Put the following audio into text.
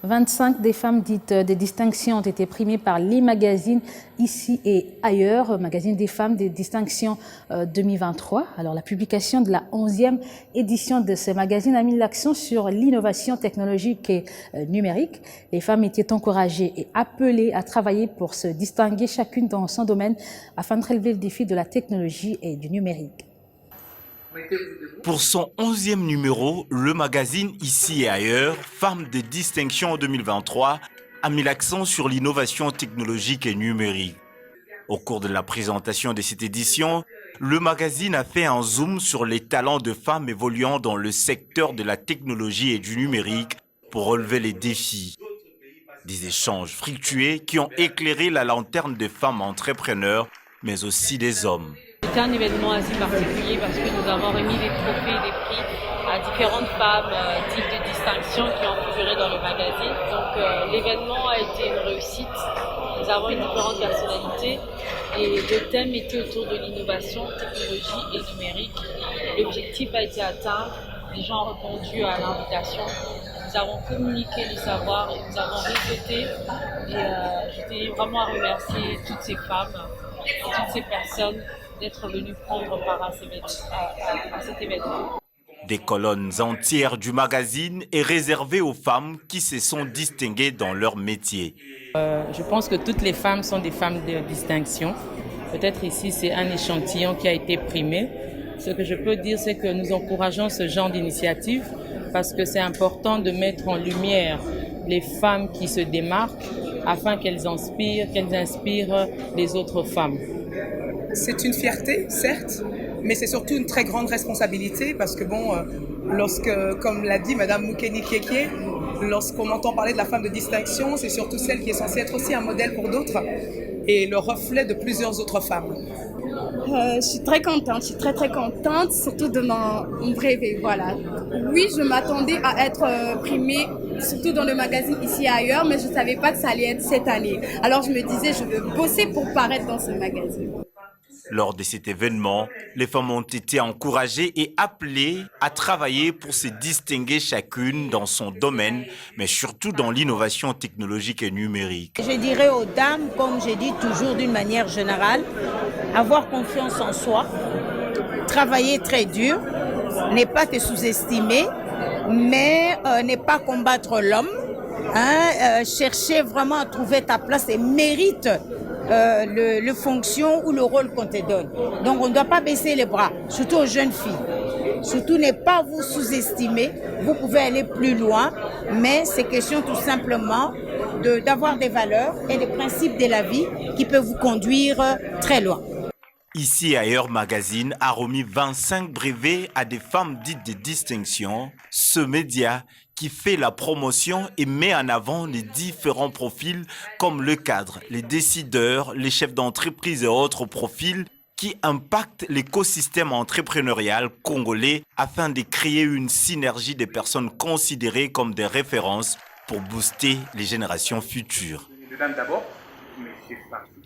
25 des femmes dites de distinction ont été primées par l'e-magazine Ici et Ailleurs, magazine des femmes des distinctions 2023. Alors la publication de la 11e édition de ce magazine a mis l'accent sur l'innovation technologique et numérique. Les femmes étaient encouragées et appelées à travailler pour se distinguer chacune dans son domaine afin de relever le défi de la technologie et du numérique. Pour son 11e numéro, le magazine Ici et Ailleurs, Femmes de distinction en 2023, a mis l'accent sur l'innovation technologique et numérique. Au cours de la présentation de cette édition, le magazine a fait un zoom sur les talents de femmes évoluant dans le secteur de la technologie et du numérique pour relever les défis. Des échanges fructueux qui ont éclairé la lanterne des femmes entrepreneurs, mais aussi des hommes. C'était un événement assez particulier parce que nous avons remis des trophées et des prix à différentes femmes types de distinction qui ont figuré dans le magazine. Donc l'événement a été une réussite. Nous avons une différente personnalité et le thème était autour de l'innovation, technologie et numérique. L'objectif a été atteint, les gens ont répondu à l'invitation. Nous avons communiqué le savoir et nous avons réseauté. Et je tenais vraiment à remercier toutes ces femmes, toutes ces personnes d'être venues prendre part à cet événement. Des colonnes entières du magazine est réservées aux femmes qui se sont distinguées dans leur métier. Je pense que toutes les femmes sont des femmes de distinction. Peut-être ici, c'est un échantillon qui a été primé. Ce que je peux dire, c'est que nous encourageons ce genre d'initiative parce que c'est important de mettre en lumière les femmes qui se démarquent afin qu'elles inspirent les autres femmes. C'est une fierté, certes, mais c'est surtout une très grande responsabilité parce que comme l'a dit Madame Moukeni Kiekie, lorsqu'on entend parler de la femme de distinction, c'est surtout celle qui est censée être aussi un modèle pour d'autres et le reflet de plusieurs autres femmes. Je suis très contente, très contente, surtout de mon brevet, voilà. Oui, je m'attendais à être primée, surtout dans le magazine Ici et Ailleurs, mais je ne savais pas que ça allait être cette année. Alors je me disais, je veux bosser pour paraître dans ce magazine. Lors de cet événement, les femmes ont été encouragées et appelées à travailler pour se distinguer chacune dans son domaine, mais surtout dans l'innovation technologique et numérique. Je dirais aux dames, comme je dis toujours d'une manière générale, avoir confiance en soi, travailler très dur, ne pas te sous-estimer, mais ne pas combattre l'homme, chercher vraiment à trouver ta place et mérite le fonction ou le rôle qu'on te donne. Donc on ne doit pas baisser les bras, surtout aux jeunes filles. Surtout ne pas vous sous-estimer, vous pouvez aller plus loin, mais c'est question tout simplement d'avoir des valeurs et des principes de la vie qui peuvent vous conduire très loin. Ici et Ailleurs magazine a remis 25 brevets à des femmes dites de distinction. Ce média qui fait la promotion et met en avant les différents profils comme le cadre, les décideurs, les chefs d'entreprise et autres profils qui impactent l'écosystème entrepreneurial congolais afin de créer une synergie des personnes considérées comme des références pour booster les générations futures. Mesdames d'abord, mais c'est parti.